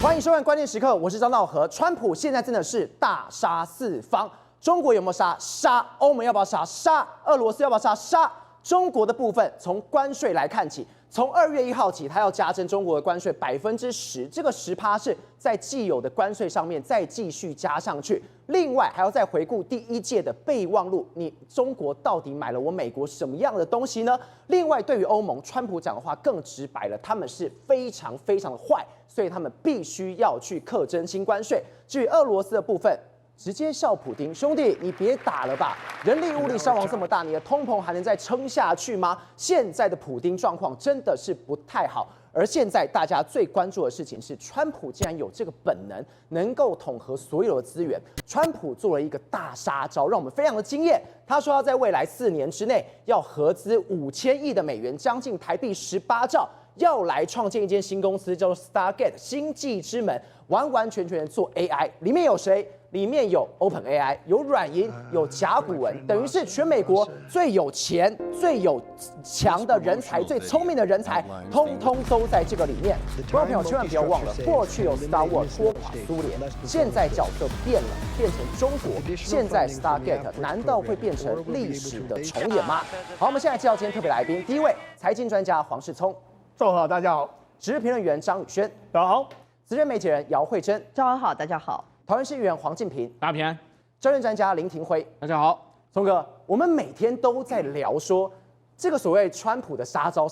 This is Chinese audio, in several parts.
欢迎收看关键时刻，我是张道和。川普现在真的是大杀四方，中国有没有杀？杀。欧盟要不要杀？杀。俄罗斯要不要杀？杀。中国的部分，从关税来看起，从2月1号起，它要加征中国的关税10%，这个10%是在既有的关税上面再继续加上去。另外还要再回顾第一届的备忘录，你中国到底买了我美国什么样的东西呢？另外，对于欧盟，川普讲的话更直白了，他们是非常非常的坏，所以他们必须要去课征新关税。至于俄罗斯的部分，直接笑普丁，兄弟，你别打了吧！人力物力伤亡这么大，你的通膨还能再撑下去吗？现在的普丁状况真的是不太好。而现在大家最关注的事情是，川普竟然有这个本能，能够统合所有的资源。川普做了一个大杀招，让我们非常的惊艳。他说要在未来4年之内，要合资5000亿的美元，将近台币18兆，要来创建一间新公司，叫做 Stargate 星际之门，完完全全做 AI。里面有谁？里面有 OpenAI， 有软银，有甲骨文，等于是全美国最有钱、最有强的人才、最聪明的人才，通通都在这个里面。观众朋友千万不要忘了，过去有 Star Wars 拖垮苏联，现在角色变了，变成中国，现在 Stargate 难道会变成历史的重演吗？好，我们现在介绍今天特别来宾，第一位财经专家黄世聪，赵好，大家好；时事评论员张宇轩，大家好；资深媒体人姚慧珍，赵好，大家好；桃园市议员黄进平，大家平安；专任专家林廷辉，大家好。聪哥，我们每天都在聊说这个所谓川普的杀招。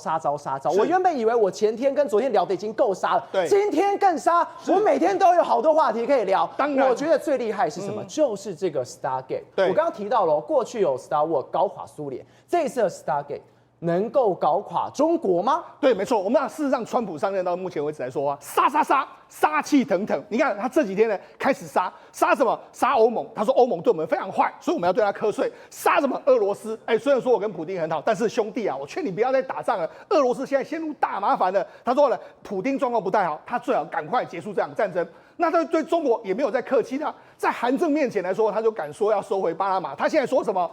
我原本以为我前天跟昨天聊的已经够杀了，对，今天更杀。我每天都有好多话题可以聊。当然，我觉得最厉害是什么？就是这个 Stargate。对，我刚刚提到了，过去有 Star Wars 搞垮苏联，这一次的 Stargate 能够搞垮中国吗？对，没错。我们事实上，川普上任到目前为止来说啊，杀气腾腾。你看他这几天呢，开始杀什么？杀欧盟。他说欧盟对我们非常坏，所以我们要对他课税。杀什么？俄罗斯。虽然说我跟普丁很好，但是兄弟啊，我劝你不要再打仗了。俄罗斯现在陷入大麻烦了。他说了，普丁状况不太好，他最好赶快结束这场战争。那他对中国也没有在客气的，在韩正面前来说，他就敢说要收回巴拿马。他现在说什么？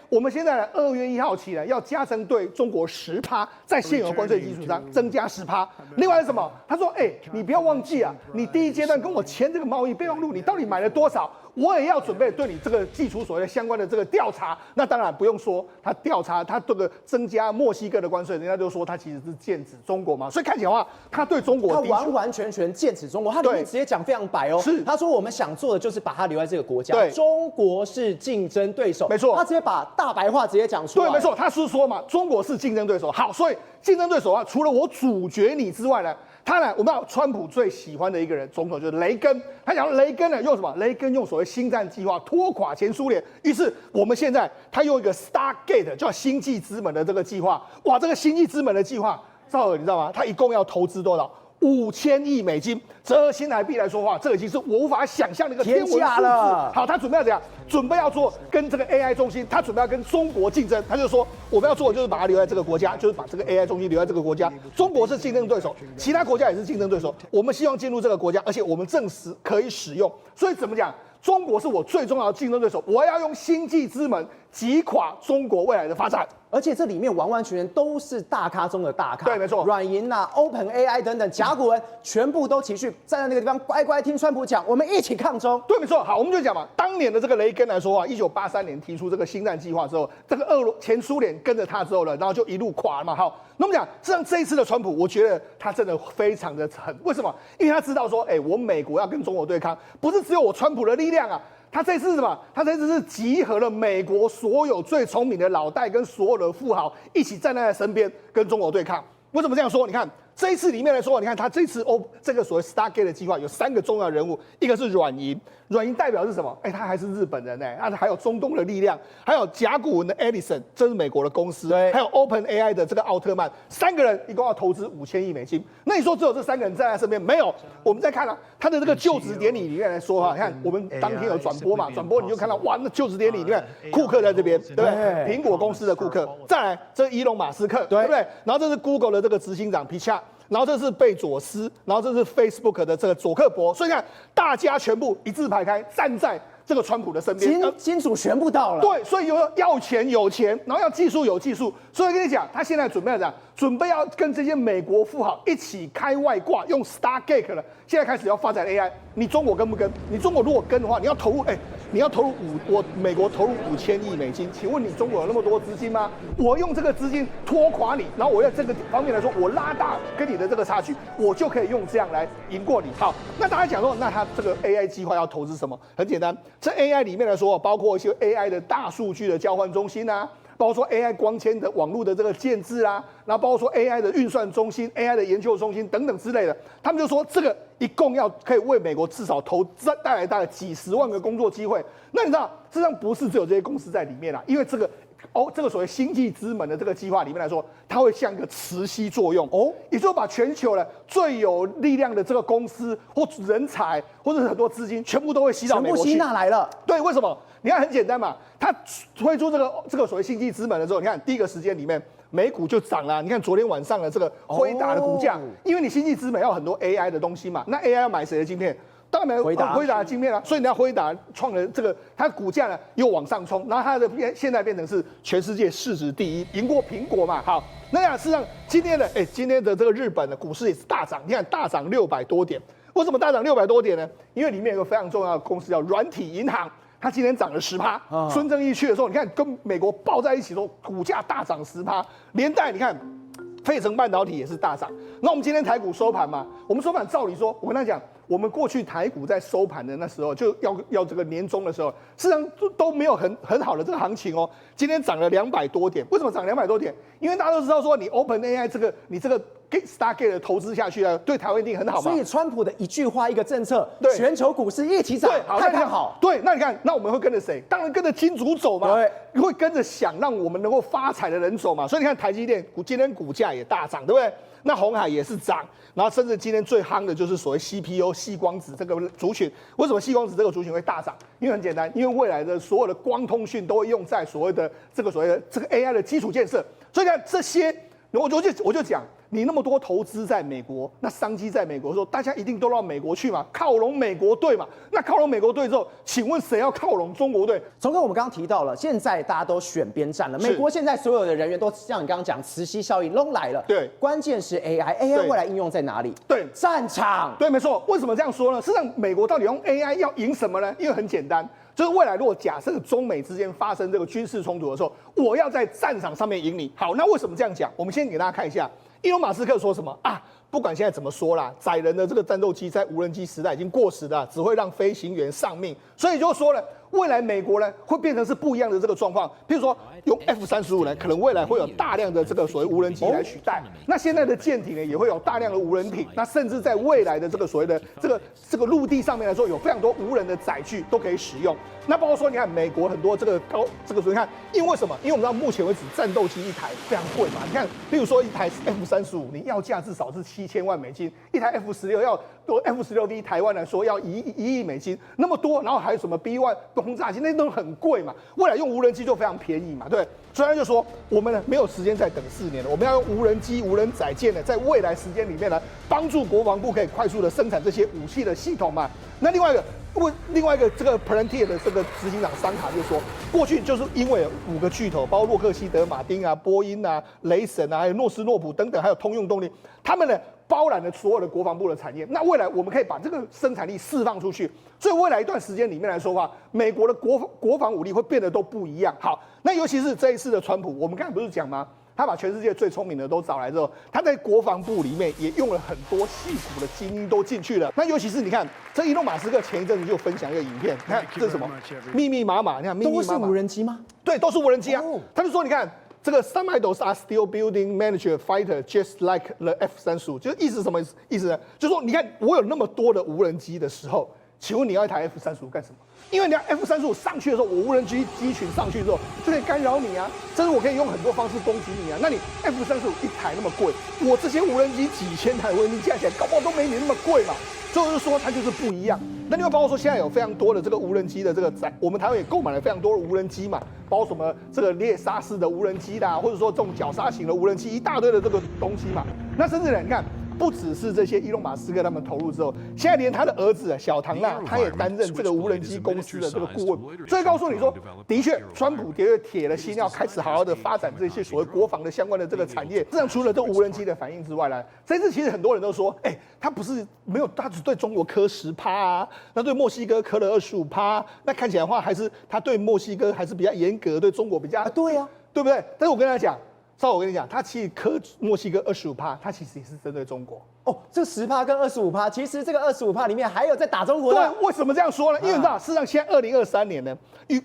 我们现在2月1号起呢，要加征对中国10%，在现有关税基础上增加10%。另外是什么？他说，你不要忘记啊，你第一阶段跟我签这个贸易备忘录，你到底买了多少？我也要准备对你这个祭出所谓的相关的这个调查。那当然不用说，他调查他这个增加墨西哥的关税，人家就说他其实是剑指中国嘛。所以看起来的话，他对中国他完完全全剑指中国。他里面直接讲非常白哦，是他说我们想做的就是把他留在这个国家，对，中国是竞争对手，没错，他直接把大白话直接讲出来。对，没错，他是说嘛，中国是竞争对手。好，所以竞争对手啊，除了我阻绝你之外呢，他呢，我们川普最喜欢的一个人，总统就是雷根。他讲雷根呢用什么？雷根用所谓星战计划拖垮前苏联。于是我们现在他用一个 Stargate 叫星际之门的这个计划。哇，这个星际之门的计划，赵尔你知道吗？他一共要投资多少？5000亿美金，折合新台币来说话，这已经是我无法想象的一个天文数字了。好，他准备要怎样？准备要做跟这个 AI 中心，他准备要跟中国竞争。他就说，我们要做的就是把它留在这个国家，就是把这个 AI 中心留在这个国家。中国是竞争对手，其他国家也是竞争对手。我们希望进入这个国家，而且我们证实可以使用。所以怎么讲？中国是我最重要的竞争对手，我要用星际之门击垮中国未来的发展。而且这里面完完全全都是大咖中的大咖，对，没错，软银啊、OpenAI 等等，甲骨文全部都齐聚站在那个地方，乖乖听川普讲，我们一起抗中。对，没错。好，我们就讲嘛，当年的这个雷根来说啊，1983年提出这个星战计划之后，这个前苏联跟着他之后呢，然后就一路垮了嘛。好，那我们讲，实际上这一次的川普，我觉得他真的非常的狠。为什么？因为他知道说，我美国要跟中国对抗，不是只有我川普的力量啊。他这次是什么？他这次是集合了美国所有最聪明的脑袋跟所有的富豪一起站在他身边跟中国对抗。为什么这样说？你看这一次里面来说，你看他这次这个所谓 Stargate 的计划有3个重要人物，一个是软银。软银代表是什么？他还是日本人还有中东的力量，还有甲骨文的 Edison， 这是美国的公司，还有 OpenAI 的这个奥特曼，3个人一共要投资5000亿美金。那你说只有这3个人站在身边？没有，我们再看他的这个就职典礼里面来说哈，你看我们当天有转播嘛，转播你就看到哇，那就职典礼里面库克在这边，对不对？苹果公司的库克，再来这是伊隆马斯克，对不对？然后这是 Google 的这个执行长皮恰。然后这是贝佐斯，然后这是 Facebook 的这个佐克伯，所以你看大家全部一字排开站在这个川普的身边，金主全部到了。对，所以要钱有钱，然后要技术有技术。所以跟你讲，他现在准备要讲准备要跟这些美国富豪一起开外挂，用 Stargate 了。现在开始要发展 AI， 你中国跟不跟？你中国如果跟的话，你要投入美国投入5000亿美金，请问你中国有那么多资金吗？我用这个资金拖垮你，然后我要这个方面来说，我拉大跟你的这个差距，我就可以用这样来赢过你。好，那大家讲说，那他这个 AI 计划要投资什么？很简单，这 AI 里面来说，包括一些 AI 的大数据的交换中心啊。包括说 AI 光纤的网络的这个建制啊，然后包括说 AI 的运算中心、AI 的研究中心等等之类的，他们就说这个一共要可以为美国至少带来大概几十万个工作机会。那你知道，实际上不是只有这些公司在里面啦，因为这个所谓星际之门的这个计划里面来说，它会像一个磁吸作用哦，也就是把全球的最有力量的这个公司或人才或者很多资金全部都会吸到美国去，全部吸纳来了。对，为什么？你看很简单嘛，它推出这个所谓星际之门的时候，你看第一个时间里面美股就涨了。你看昨天晚上的这个辉达的股价，因为你星际之门要很多 AI 的东西嘛，那 AI 要买谁的晶片？当然没有辉达的晶片啊，所以你要辉达创了这个，它股价呢又往上冲，然后它的现在变成是全世界市值第一，赢过苹果嘛。好，那事实上今天的这个日本的股市也是大涨，你看大涨600多点。为什么大涨600多点呢？因为里面有个非常重要的公司叫软体银行。它今天涨了10%，孙正义去的时候，你看跟美国抱在一起的时候，股价大涨10%，连带你看，费城半导体也是大涨。那我们今天台股收盘嘛，我们收盘照理说，我跟他讲，我们过去台股在收盘的那时候，就要这个年终的时候，事实上都没有很好的这个行情哦。今天涨了200多点，为什么涨200多点？因为大家都知道说，你 OpenAI 你这个 Stargate 的投资下去啊，对台湾一定很好嘛。所以川普的一句话一个政策，对全球股市一起涨，太看好。对，那你看，那我们会跟着谁？当然跟着金主走嘛。对，会跟着想让我们能够发财的人走嘛。所以你看台积电今天股价也大涨，对不对？那鸿海也是涨，然后甚至今天最夯的就是所谓 CPU 矽光子这个族群。为什么矽光子这个族群会大涨？因为很简单，因为未来的所有的光通讯都会用在所谓的这个 AI 的基础建设。所以看这些，我就讲。你那么多投资在美国，那商机在美国的时候，大家一定都到美国去嘛，靠拢美国队嘛。那靠拢美国队之后，请问谁要靠拢中国队？从哥，我们刚刚提到了，现在大家都选边站了。美国现在所有的人员都像你刚刚讲，磁吸效应都来了。对，关键是 AI 未来应用在哪里？对，战场。对，没错。为什么这样说呢？事实上，美国到底用 AI 要赢什么呢？因为很简单。就是未来如果假设中美之间发生这个军事冲突的时候，我要在战场上面赢你。好，那为什么这样讲？我们先给大家看一下，伊隆马斯克说什么啊？不管现在怎么说啦，载人的这个战斗机在无人机时代已经过时了，只会让飞行员丧命。所以就说了，未来美国呢会变成是不一样的这个状况。譬如说用 F-35呢，可能未来会有大量的这个所谓无人机来取代。那现在的舰艇呢也会有大量的无人艇。那甚至在未来的这个所谓的这个陆地上面来说，有非常多无人的载具都可以使用。那包括说，你看美国很多这个所以你看，因为什么？因为我们知道目前为止战斗机一台非常贵嘛。你看，譬如说一台 F-35，你要价至少是7000万美金，一台 F-16D 台湾来说要1亿美金，那么多，然后还有什么 B-1 轰炸机，那都很贵嘛。未来用无人机就非常便宜嘛，对。所以他就说，我们呢没有时间再等4年了，我们要用无人机、无人载舰呢，在未来时间里面呢，帮助国防部可以快速的生产这些武器的系统嘛。那另外一个这个 Palantir 的这个执行长桑卡就说，过去就是因为有5个巨头，包括洛克希德马丁啊、波音啊、雷神啊，还有诺斯诺普等等，还有通用动力，他们呢包揽了所有的国防部的产业。那未来我们可以把这个生产力释放出去，所以未来一段时间里面来说的话，美国的国防武力会变得都不一样。好，那尤其是这一次的川普，我们刚才不是讲吗？他把全世界最聪明的都找来之后，他在国防部里面也用了很多矽谷的精英都进去了。那尤其是你看，这伊隆马斯克前一阵子就分享一个影片，你看这是什么？密密麻麻，你看密密麻麻都是无人机吗？对，都是无人机啊。他就说，你看这个 some idols are still building miniature fighter just like the F-35，就是意思什么意思呢？就是说，你看我有那么多的无人机的时候，请问你要一台 F-35干什么？因为你要 F-35上去的时候，我无人机群上去之后就可以干扰你啊，甚至我可以用很多方式攻击你啊。那你 F-35一台那么贵，我这些无人机几千台无人机加起来，搞不好都没你那么贵嘛。所以我就说它就是不一样。那另外包括说现在有非常多的这个无人机的这个我们台湾也购买了非常多的无人机嘛，包括什么这个猎杀式的无人机啦，或者说这种绞杀型的无人机，一大堆的这个东西嘛。那甚至呢，你看不只是这些伊隆马斯克他们投入之后，现在连他的儿子小唐纳他也担任这个无人机公司的这个顾问。这告诉你说，的确，川普的确铁了心要开始好好的发展这些所谓国防的相关的这个产业。这样除了这无人机的反应之外呢，这次其实很多人都说，他不是没有，他只对中国磕10%啊，那对墨西哥磕了25%，那看起来的话还是他对墨西哥还是比较严格，对中国比较对呀，对不对？但是我跟他讲。稍后我跟你讲，他其实磕墨西哥25%，他其实也是针对中国。哦，这10%跟25%，其实这个25%里面还有在打中国的。对，为什么这样说呢？因为你知道，事实上现在2023年呢，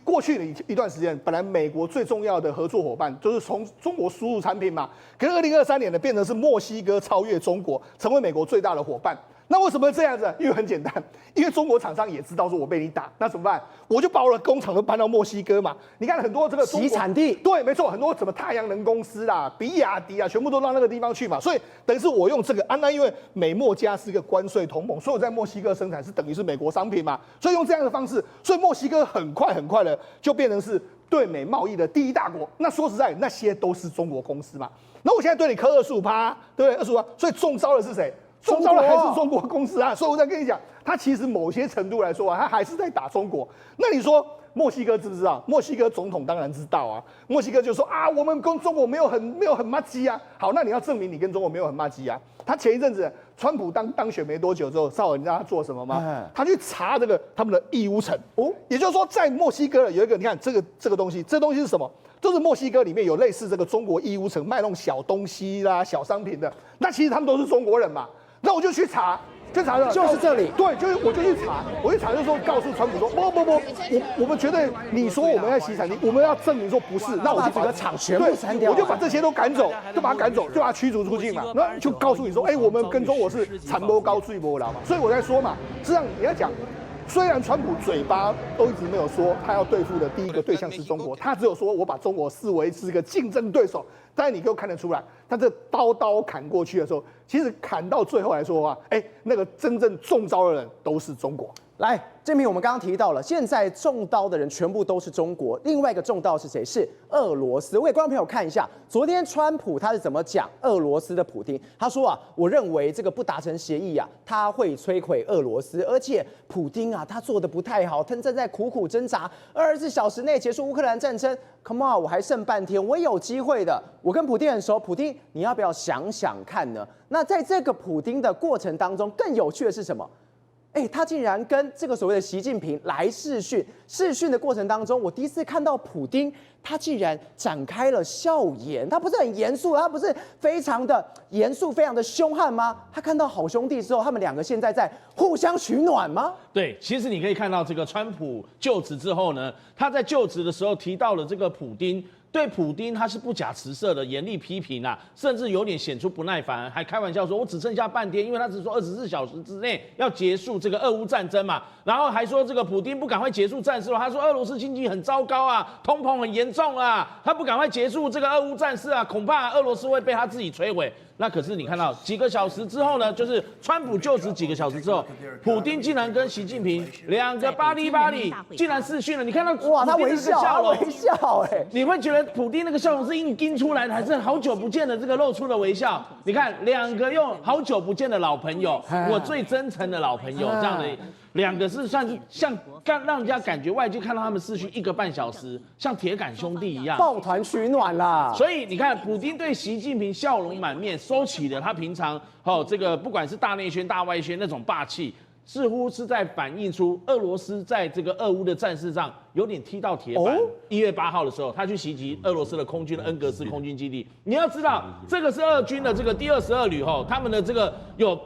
过去的一段时间，本来美国最重要的合作伙伴就是从中国输入产品嘛，可是2023年呢，变成是墨西哥超越中国，成为美国最大的伙伴。那为什么这样子？因为很简单，因为中国厂商也知道说我被你打，那怎么办？我就把我的工厂都搬到墨西哥嘛。你看很多这个洗产地，对，没错，很多什么太阳能公司啦、比亚迪啊，全部都到那个地方去嘛。所以等于是我用这个那因为美墨加是一个关税同盟，所以我在墨西哥生产是等于是美国商品嘛。所以用这样的方式，所以墨西哥很快的就变成是对美贸易的第一大国。那说实在，那些都是中国公司嘛。那我现在对你磕25%，对不对？25%，所以中招的是谁？中招的还是中国公司啊，所以我在跟你讲，他其实某些程度来说啊，他还是在打中国。那你说墨西哥知不知道？墨西哥总统当然知道啊。墨西哥就说啊，我们跟中国没有很麻吉啊。好，那你要证明你跟中国没有很麻吉啊。他前一阵子川普当选没多久之后，邵你知道他做什么吗？他去查这个他们的义乌城哦，也就是说在墨西哥有一个，你看这个东西，这东西是什么？就是墨西哥里面有类似这个中国义乌城卖那种小东西啦、小商品的，那其实他们都是中国人嘛。那我就去查了，就是这里，对，我就去查，就说告诉川普说，不，我们觉得你说我们在洗产地，我们要证明说不是，那我就把整个厂全部删掉，我就把这些都赶走，就把他赶走，就把他驱逐出境嘛，那就告诉你说，我们跟中国是残波高坠波劳嘛，所以我在说嘛，实际上你要讲。虽然川普嘴巴都一直没有说他要对付的第一个对象是中国，他只有说我把中国视为是一个竞争对手。但是你给我看得出来，他这刀砍过去的时候，其实砍到最后来说的话，那个真正中招的人都是中国。来，这名我们刚刚提到了，现在中刀的人全部都是中国，另外一个中刀是谁？是俄罗斯。我给观众朋友看一下，昨天川普他是怎么讲俄罗斯的普丁？他说啊，我认为这个不达成协议啊，他会摧毁俄罗斯，而且普丁啊，他做的不太好，他正在苦苦挣扎，24小时内结束乌克兰战争。Come on， 我还剩半天，我有机会的。我跟普丁很熟，普丁，你要不要想想看呢？那在这个普丁的过程当中，更有趣的是什么？他竟然跟这个所谓的习近平来视讯，视讯的过程当中，我第一次看到普丁，他竟然展开了笑颜，他不是很严肃，他不是非常的严肃、非常的凶悍吗？他看到好兄弟之后，他们两个现在在互相取暖吗？对，其实你可以看到这个川普就职之后呢，他在就职的时候提到了这个普丁。对普丁他是不假辞色的严厉批评啊，甚至有点显出不耐烦，还开玩笑说我只剩下半天，因为他只说24小时之内要结束这个俄乌战争嘛，然后还说这个普丁不赶快结束战事，他说俄罗斯经济很糟糕啊，通膨很严重啊，他不赶快结束这个俄乌战事啊，恐怕俄罗斯会被他自己摧毁。那可是你看到几个小时之后呢，就是川普就职几个小时之后，普丁竟然跟习近平两个巴里竟然视讯了。你看到哇，他微笑，你会觉得普丁那个笑容是硬盯出来的，还是好久不见的这个露出的微笑？你看两个用好久不见的老朋友，我最真诚的老朋友这样的。两个是算是像让人家感觉外界看到他们视讯1个半小时，像铁杆兄弟一样抱团取暖啦。所以你看，普丁对习近平笑容满面，收起了他平常这个不管是大内宣、大外宣那种霸气，似乎是在反映出俄罗斯在这个俄乌的战事上有点踢到铁板。1月8号的时候，他去袭击俄罗斯的空军的恩格斯空军基地。你要知道，这个是俄军的这个第22旅他们的这个有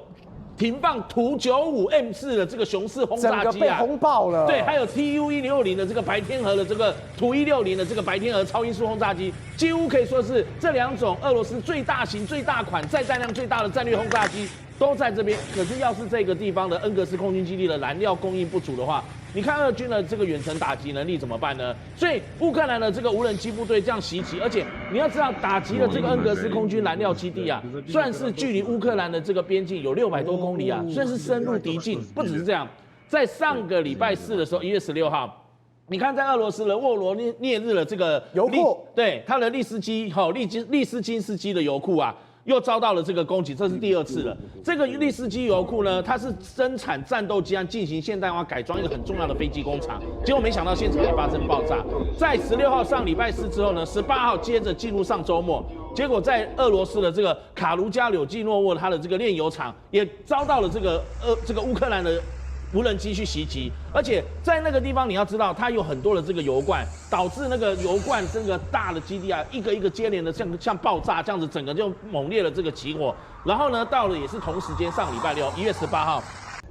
停放图95 M4的这个雄式轰炸机啊，整个被轰爆了。对，还有 TU160的这个白天鹅的这个图160的这个白天鹅超音速轰炸机，几乎可以说是这2种俄罗斯最大型、最大款、载弹量最大的战略轰炸机都在这边。可是要是这个地方的恩格斯空军基地的燃料供应不足的话，你看俄军的这个远程打击能力怎么办呢？所以乌克兰的这个无人机部队这样袭击，而且你要知道，打击了这个恩格斯空军燃料基地啊，算是距离乌克兰的这个边境有600多公里啊，算是深入敌境。不只是这样，在上个礼拜4的时候，1月16号。你看，在俄罗斯的沃罗涅日的这个油库，对他的利斯金斯基的油库啊，又遭到了这个攻击，这是第2次了。这个利斯基油库呢，它是生产战斗机和进行现代化改装一个很重要的飞机工厂，结果没想到现场也发生爆炸。在16号上礼拜4之后呢，18号接着进入上周末，结果在俄罗斯的这个卡卢加柳季诺沃它的这个炼油厂也遭到了这个乌克兰的无人机去袭击，而且在那个地方你要知道，它有很多的这个油罐，导致那个油罐这个大的基地啊，一个一个接连的像爆炸这样子，整个就猛烈的这个起火。然后呢，到了也是同时间上礼拜6，1月18号。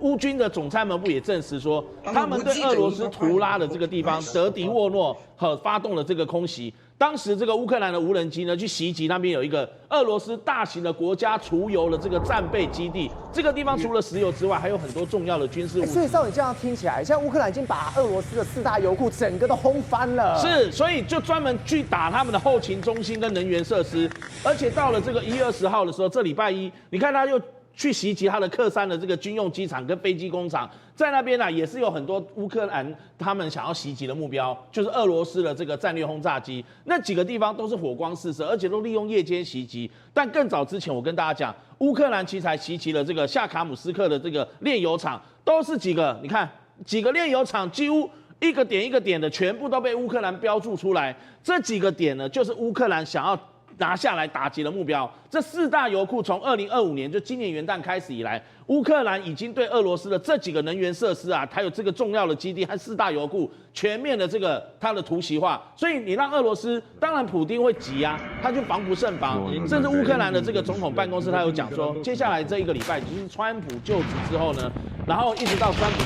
乌军的总参谋部也证实说，他们对俄罗斯图拉的这个地方德迪沃诺发动了这个空袭。当时这个乌克兰的无人机呢，去袭击那边有一个俄罗斯大型的国家储油的这个战备基地。这个地方除了石油之外，还有很多重要的军事物资。所以照你这样听起来，像乌克兰已经把俄罗斯的4大油库整个都轰翻了。是，所以就专门去打他们的后勤中心跟能源设施。而且到了这个1月20号的时候，这礼拜1，你看他又去袭击他的克山的这个军用机场跟飞机工厂，在那边呢也是有很多乌克兰他们想要袭击的目标，就是俄罗斯的这个战略轰炸机，那几个地方都是火光四射，而且都利用夜间袭击。但更早之前，我跟大家讲，乌克兰其实还袭击了这个夏卡姆斯克的这个炼油厂，都是几个，你看几个炼油厂几乎一个点一个点的全部都被乌克兰标注出来，这几个点呢，就是乌克兰想要拿下来打击的目标。这4大油库从2025年就今年元旦开始以来，乌克兰已经对俄罗斯的这几个能源设施啊，还有这个重要的基地和4大油库全面的这个它的突袭化。所以你让俄罗斯，当然普丁会急啊，他就防不胜防。甚至乌克兰的这个总统办公室他有讲说，接下来这1个礼拜就是川普就职之后呢，然后一直到川普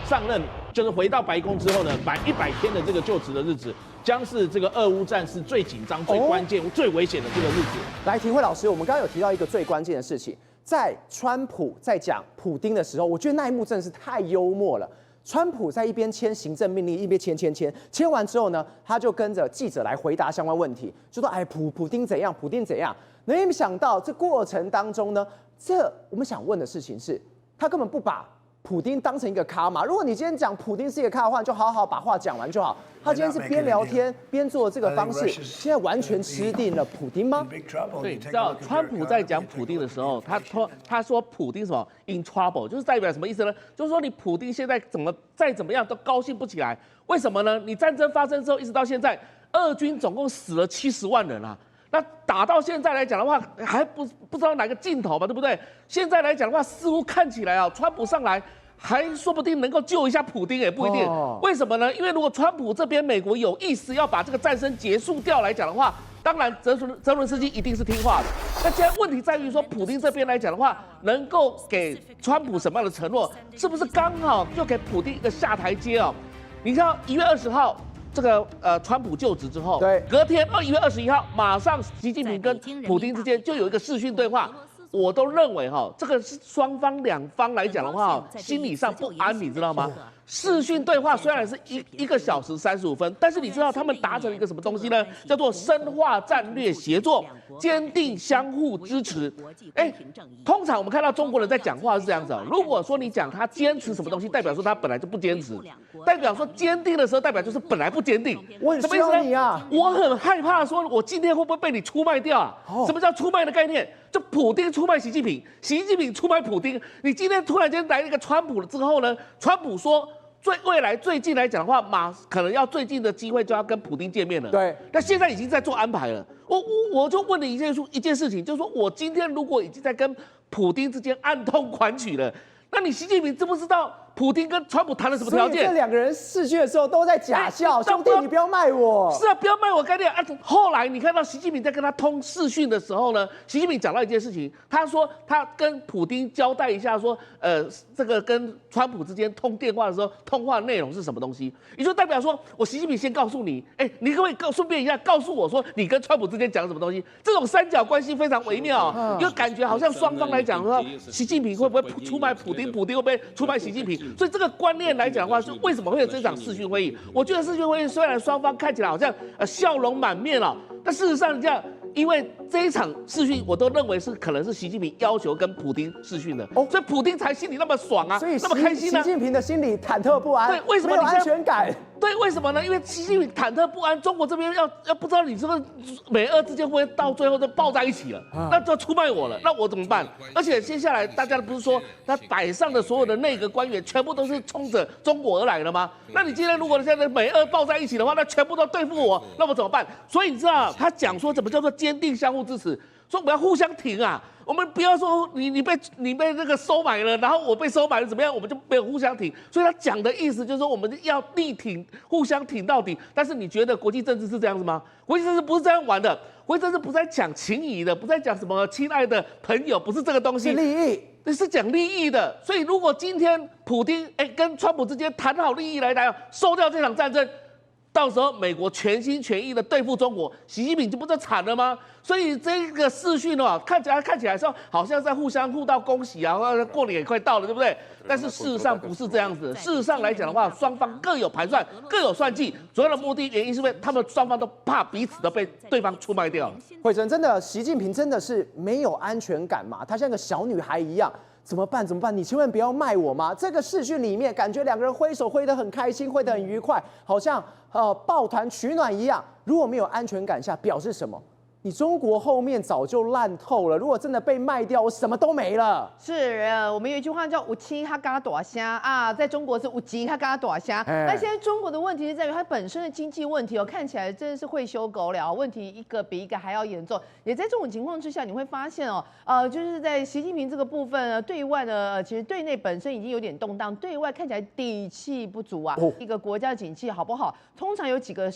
上任，就是回到白宫之后呢，满100天的这个就职的日子，将是这个俄乌战事最紧张、最关键、最危险的这个日子。来，廷慧老师，我们刚刚有提到一个最关键的事情，在川普在讲普丁的时候，我觉得那一幕真的是太幽默了。川普在一边签行政命令，一边签完之后呢，他就跟着记者来回答相关问题，就说：“哎，普丁怎样？普丁怎样？”没想到这过程当中呢，我们想问的事情是，他根本不把普丁当成一个咖嘛？如果你今天讲普丁是一个咖的话，你就好好把话讲完就好。他今天是边聊天边做这个方式，现在完全吃定了普丁吗？对，知道川普在讲普丁的时候，他说普丁什么 in trouble， 就是代表什么意思呢？就是说你普丁现在再怎么样都高兴不起来，为什么呢？你战争发生之后一直到现在，俄军总共死了70万人啊。那打到现在来讲的话，还不知道哪个尽头嘛，对不对？现在来讲的话，似乎看起来啊，川普上来还说不定能够救一下普丁，也不一定。为什么呢？因为如果川普这边美国有意思要把这个战争结束掉来讲的话，当然泽伦斯基一定是听话的。那现在问题在于说，普丁这边来讲的话，能够给川普什么样的承诺？是不是刚好就给普丁一个下台阶哦？你看1月20号。这个川普就职之后，对，隔天1月21号，马上习近平跟普丁之间就有一个视讯对话。我都认为这个是两方来讲的话，心理上不安，你知道吗？视讯对话虽然是1个小时35分，但是你知道他们达成一个什么东西呢？叫做深化战略协作，坚定相互支持。通常我们看到中国人在讲话是这样子如果说你讲他坚持什么东西，代表说他本来就不坚持；代表说坚定的时候，代表就是本来不坚定。我很需要你啊！我很害怕说，我今天会不会被你出卖掉啊？什么叫出卖的概念？就普丁出卖习近平，习近平出卖普丁。你今天突然间来一个川普了之后呢？川普说未来最近来讲的话，可能要最近的机会就要跟普丁见面了。对，那现在已经在做安排了。我就问了一件事情，就是说我今天如果已经在跟普丁之间暗通款曲了，那你习近平知不知道普丁跟川普谈了什么条件？这2个人视讯的时候都在假笑，兄弟你不要卖我。是啊，不要卖我概念啊！后来你看到习近平在跟他通视讯的时候呢，习近平讲到一件事情，他说他跟普丁交代一下说，这个跟川普之间通电话的时候，通话内容是什么东西？也就代表说我习近平先告诉你，你可不可以顺便一下告诉我说，你跟川普之间讲什么东西？这种三角关系非常微妙，因为感觉好像双方来讲的话，习近平会不会出卖普丁，普丁会不会出卖习近平？所以这个观念来讲的话，是为什么会有这场视讯会议？我觉得视讯会议虽然双方看起来好像笑容满面了，但事实上这样，因为这一场视讯，我都认为可能是习近平要求跟普丁视讯的，所以普丁才心里那么爽啊，所以那么开心啊。习近平的心里忐忑不安，对，为什么没有安全感？对，为什么呢？因为习近平忐忑不安，中国这边要不知道你这个美俄之间会不会到最后就抱在一起了，那就要出卖我了，那我怎么办？而且接下来大家不是说他逮上的所有的内阁官员全部都是冲着中国而来的吗？那你今天如果现在美俄抱在一起的话，那全部都对付我，那我怎么办？所以你知道他讲说怎么叫做坚定相互支持，说我们要互相挺啊。我们不要说你被那个收买了，然后我被收买了怎么样，我们就没有互相挺。所以他讲的意思就是说我们要力挺，互相挺到底。但是你觉得国际政治是这样子吗？国际政治不是这样玩的，国际政治不是在讲情谊的，不是在讲什么亲爱的朋友，不是这个东西，是利益，那是讲利益的。所以如果今天普丁跟川普之间谈好利益来收掉这场战争。到时候美国全心全意的对付中国，习近平就不就惨了吗？所以这个视讯哦，看起来说好像在互道恭喜啊，过年也快到了，对不对？但是事实上不是这样子。事实上来讲的话，双方各有盘算，各有算计，主要的目的原因是因为他们双方都怕彼此都被对方出卖掉了。慧珍，真的，习近平真的是没有安全感嘛？他像个小女孩一样。怎么办？怎么办？你千万不要卖我嘛！这个视讯里面，感觉两个人挥手挥得很开心，挥得很愉快，好像抱团取暖一样。如果没有安全感下，表示什么？你中国后面早就烂透了。如果真的被卖掉，我什么都没了。是，我们有一句话叫“有钱他嘎大虾”啊，在中国是“有钱他嘎大虾”。那现在中国的问题是在于它本身的经济问题哦，看起来真的是会修狗了，问题一个比一个还要严重。也在这种情况之下，你会发现哦，就是在习近平这个部分呢，对外呢，其实对内本身已经有点动荡，对外看起来底气不足啊。一个国家的景气好不好，通常有几个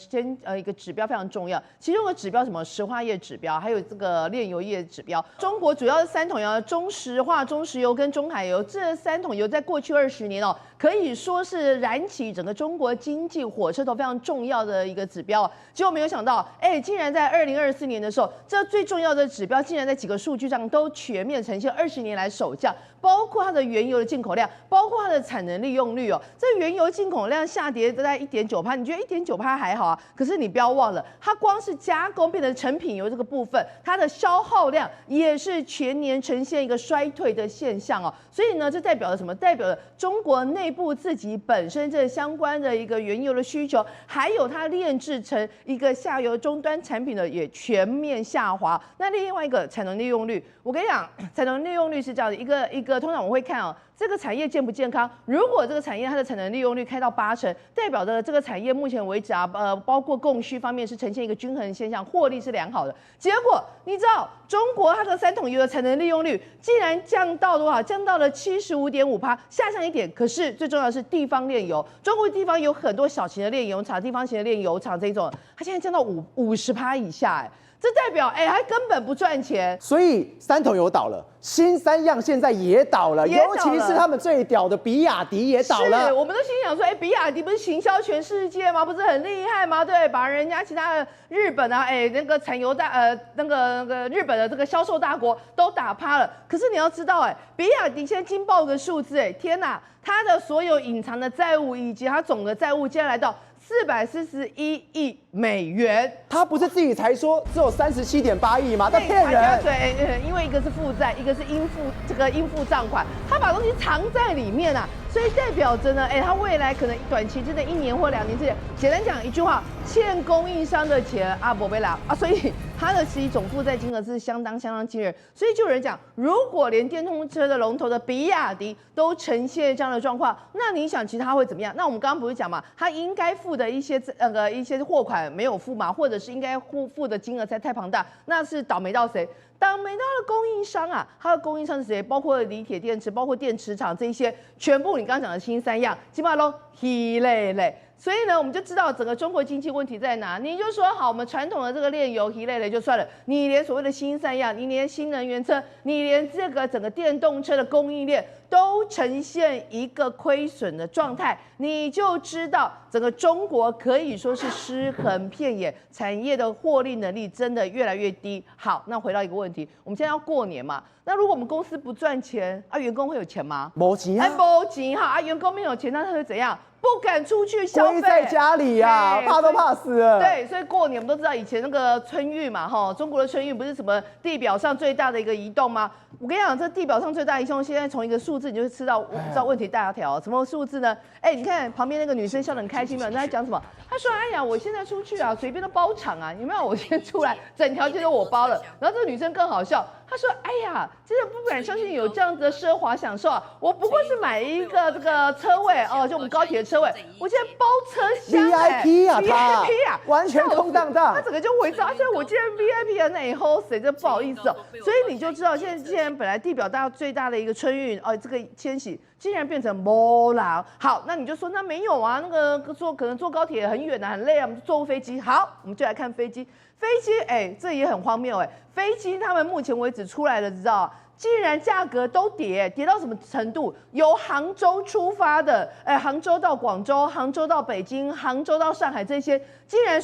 一个指标非常重要，其中的指标什么石化业指标，还有这个炼油业指标。中国主要的3桶油，中石化、中石油跟中海油，这3桶油在过去20年哦，可以说是燃起整个中国经济火车头非常重要的一个指标。结果没有想到，竟然在2024年的时候，这最重要的指标竟然在几个数据上都全面呈现20年来首降。包括它的原油的进口量，包括它的产能利用率哦。这原油进口量下跌都在1.9%，你觉得1.9%还好啊？可是你不要忘了，它光是加工变成成品油这个部分，它的消耗量也是全年呈现一个衰退的现象哦。所以呢，这代表了什么？代表了中国内部自己本身这相关的一个原油的需求，还有它炼制成一个下游终端产品的也全面下滑。那另外一个产能利用率，我跟你讲，产能利用率是这样的，一个通常我会看哦，这个产业健不健康？如果这个产业它的产能利用率开到80%，代表的这个产业目前为止啊，包括供需方面是呈现一个均衡现象，获利是良好的。结果你知道，中国它的3桶油的产能利用率竟然降到多少？降到了75.5%，下降一点。可是最重要的是地方炼油，中国地方有很多小型的炼油厂、地方型的炼油厂这种，它现在降到50%以下，这代表它根本不赚钱。所以3桶油倒了，新3样现在也倒了，尤其是他们最屌的比亚迪也倒了。是，我们都心想说，比亚迪不是行销全世界吗？不是很厉害吗？对，把人家其他的日本啊，那个产油那个日本的这个销售大国都打趴了。可是你要知道，比亚迪现在惊爆个数字，天哪，它的所有隐藏的债务以及它总的债务竟然来到441亿美元，他不是自己才说只有37.8亿吗？在骗人。对，因为一个是负债，一个是应付账款，他把东西藏在里面啊，所以代表着呢，他未来可能短期之内1年或2年之内，简单讲一句话，欠供应商的钱啊，不被拿啊，所以他的其实总负债金额是相当惊人。所以就有人讲，如果连电动车的龙头的比亚迪都呈现这样的状况，那你想其他会怎么样？那我们刚刚不是讲嘛，他应该付的一些货款没有付嘛，或者是应该付的金额才太庞大，那是倒霉到谁？倒霉到了供应商啊！它的供应商是谁？包括锂铁电池，包括电池厂这一些，全部你刚刚讲的新3样，基本上都一类。所以呢，我们就知道整个中国经济问题在哪。你就说好，我们传统的这个炼油一类就算了，你连所谓的新3样，你连新能源车，你连这个整个电动车的供应链都呈现一个亏损的状态，你就知道整个中国可以说是尸横遍野，产业的获利能力真的越来越低。好，那回到一个问题，我们现在要过年嘛，那如果我们公司不赚钱啊，员工会有钱吗？没钱啊，没钱哈啊，员工没有钱，那他会怎样？不敢出去消费，归在家里呀，怕都怕死了。对，所以过年我们都知道以前那个春运嘛，哈，中国的春运不是什么地表上最大的一个移动吗？我跟你讲，这地表上最大的移动，现在从一个数字你就会知道问题大条。什么数字呢？你看旁边那个女生笑得很开心，没有？她在讲什么？她说：“哎呀，我现在出去啊，随便都包场啊，有没有？我先出来，整条街都我包了。”然后这个女生更好笑，她说：“哎呀，真的不敢相信有这样子的奢华享受啊！我不过是买一个这个车位哦，就我们高铁的车位，我现在包车厢VIP 啊，他 VIP 啊，完全空荡荡。他整个就伪造，而且我竟然 VIP 啊，那以后谁真不好意思哦。所以你就知道，现在本来地表最大的一个春运哦，这个迁徙竟然变成摩狼。好，那你就说那没有啊，那个可能坐高铁很远啊，很累啊，我们就坐飞机。好，我们就来看飞机。飞机这也很荒谬飞机他们目前为止出来了，你知道？竟然价格都跌到什么程度？由杭州出发的，杭州到广州、杭州到北京、杭州到上海这些，竟然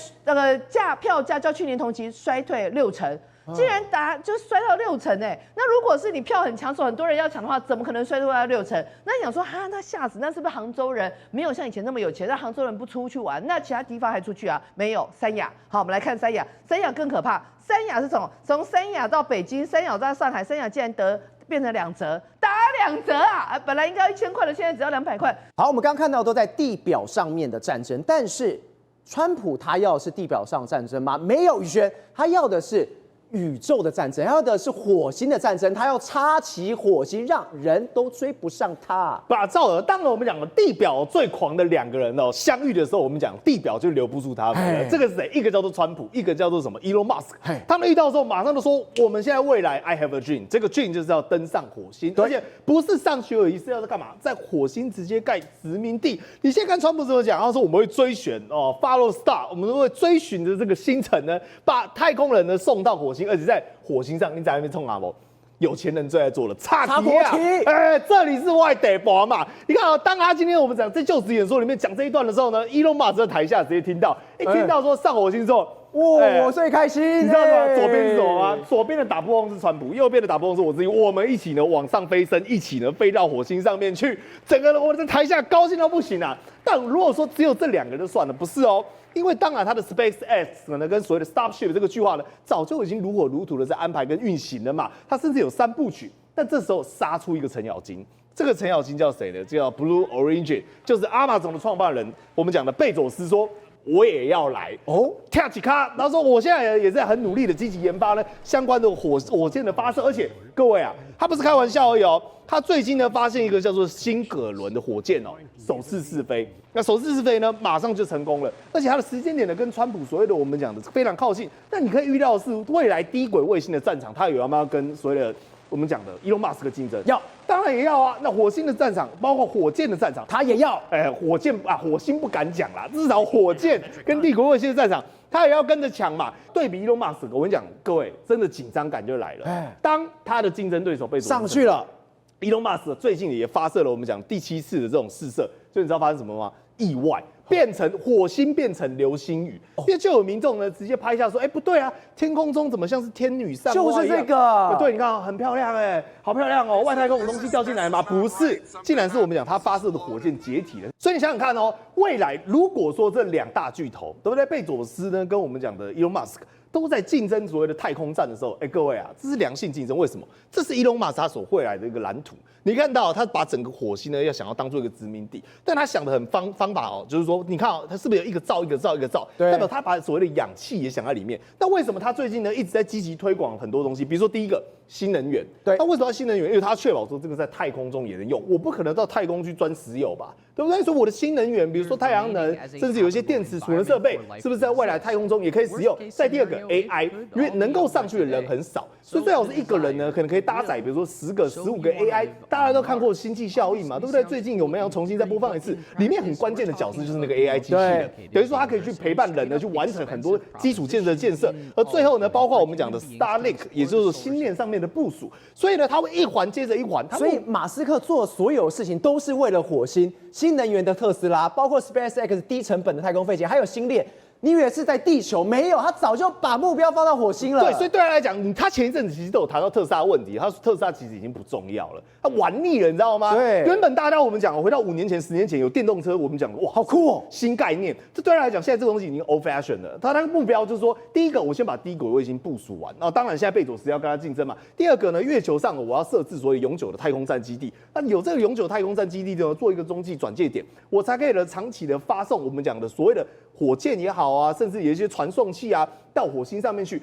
票价较去年同期衰退60%。竟然就衰到60%那如果是你票很抢手，很多人要抢的话，怎么可能衰退到60%？那你想说那吓死，那是不是杭州人没有像以前那么有钱？那杭州人不出去玩，那其他地方还出去啊？没有，三亚。好，我们来看三亚，三亚更可怕。三亚是什么？从三亚到北京，三亚到上海，三亚竟然变成2折，打2折啊！本来应该要1000块的，现在只要200块。好，我们刚刚看到都在地表上面的战争，但是川普他要的是地表上战争吗？没有，宇轩，他要的是宇宙的战争，他要的是火星的战争，他要插旗火星，让人都追不上他。把赵尔，当然我们讲了地表最狂的2个人相遇的时候，我们讲地表就留不住他们了。这个是谁？一个叫做川普，一个叫做什么 Elon Musk。他们遇到的时候，马上就说我们现在未来 I have a dream， 这个 dream 就是要登上火星，而且不是上去而已，是要干嘛？在火星直接盖殖民地。你现在看川普怎么讲？他说我们会追寻follow star， 我们都会追寻着这个星辰呢，把太空人呢送到火星。而且在火星上，你在那边冲啊不？有钱人最爱做了插旗啊！这里是外地博嘛？你看当他今天我们讲在就职演说里面讲这一段的时候呢，Elon Musk在台下直接听到，一听到说上火星之后，我最开心。你知道吗？左边是什么吗？左边的打不红是川普，右边的打不红是我自己。我们一起呢往上飞升，一起呢飞到火星上面去。整个人我在台下高兴到不行啊！但如果说只有这2个就算了，不是哦。因为当然，他的 SpaceX 呢跟所谓的 Starship 这个计划呢，早就已经如火如荼的在安排跟运行了嘛。它甚至有3部曲，但这时候杀出一个程咬金。这个程咬金叫谁呢？叫 Blue Origin， 就是阿玛总的创办人，我们讲的贝佐斯说。我也要来跳起卡，然后说我现在也在很努力的积极研发呢相关的火箭的发射，而且各位啊，他不是开玩笑而已他最近呢发现一个叫做新葛伦的火箭首次试飞，那首次试飞呢马上就成功了，而且它的时间点呢跟川普所谓的我们讲的非常靠近，那你可以预料的是未来低轨卫星的战场，它有要跟所谓的我们讲的 Elon Musk 的竞争？要，当然也要啊。那火星的战场，包括火箭的战场，他也要。火星不敢讲啦，至少火箭跟帝国卫星的战场，他也要跟着抢嘛。对比 Elon Musk， 我跟你讲，各位真的紧张感就来了。当他的竞争对手被上去了，Elon Musk 最近也发射了我们讲第7次的这种试射，所以你知道发生什么吗？意外。变成火星变成流星雨，因为就有民众呢直接拍下说，不对啊，天空中怎么像是天女散花一样？就是这个，对，你看很漂亮好漂亮外太空有东西掉进来吗？不是，竟然是我们讲它发射的火箭解体了。所以你想想看未来如果说这2大巨头，对不对？贝佐斯呢跟我们讲的 Elon Musk。都在竞争所谓的太空战的时候，各位啊，这是良性竞争。为什么？这是 Elon Musk 他所绘来的一个蓝图。你看到他把整个火星呢，要想要当做一个殖民地，但他想的很方法就是说，你看他是不是有一个灶一个灶一个灶？代表他把所谓的氧气也想在里面。那为什么他最近呢一直在积极推广很多东西？比如说第一个新能源，对，那为什么要新能源？因为他确保说这个在太空中也能用，我不可能到太空去钻石油吧，对不对？所以我的新能源，比如说太阳能，甚至有一些电池储能设备，是不是在未来太空中也可以使用？再第二个 AI， 因为能够上去的人很少，所以最好是一个人呢，可能可以搭载，比如说10个、15个 AI。大家都看过《星际效应》嘛，对不对？最近我们要重新再播放一次，里面很关键的角色就是那个 AI 机器人，等于说它可以去陪伴人呢，去完成很多基础建设的建设。而最后呢，包括我们讲的 Starlink， 也就是星链上面的部署。所以呢，它会一环接着一环。所以马斯克做所有事情都是为了火星、新能源的特斯拉，包括 SpaceX 低成本的太空飞行，还有星链。你以为是在地球？没有，他早就把目标放到火星了。对，所以对他来讲，他前一阵子其实都有谈到特斯拉的问题，他说特斯拉其实已经不重要了，他玩腻了，你知道吗？对，原本大家我们讲，回到5年前、10年前有电动车，我们讲哇，好酷哦，新概念。这对他来讲，现在这个东西已经 old fashion 了。他的目标就是说，第一个，我先把低轨卫星部署完，然后当然现在贝佐斯要跟他竞争嘛。第二个呢，月球上我要设置所谓永久的太空站基地，那有这个永久太空站基地呢，做一个中继转介点，我才可以呢长期的发送我们讲的所谓的火箭也好啊，甚至有一些传送器啊，到火星上面去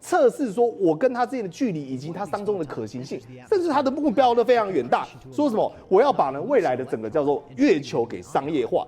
测试，说我跟它之间的距离以及它当中的可行性，甚至它的目标都非常远大。说什么？我要把呢未来的整个叫做月球给商业化。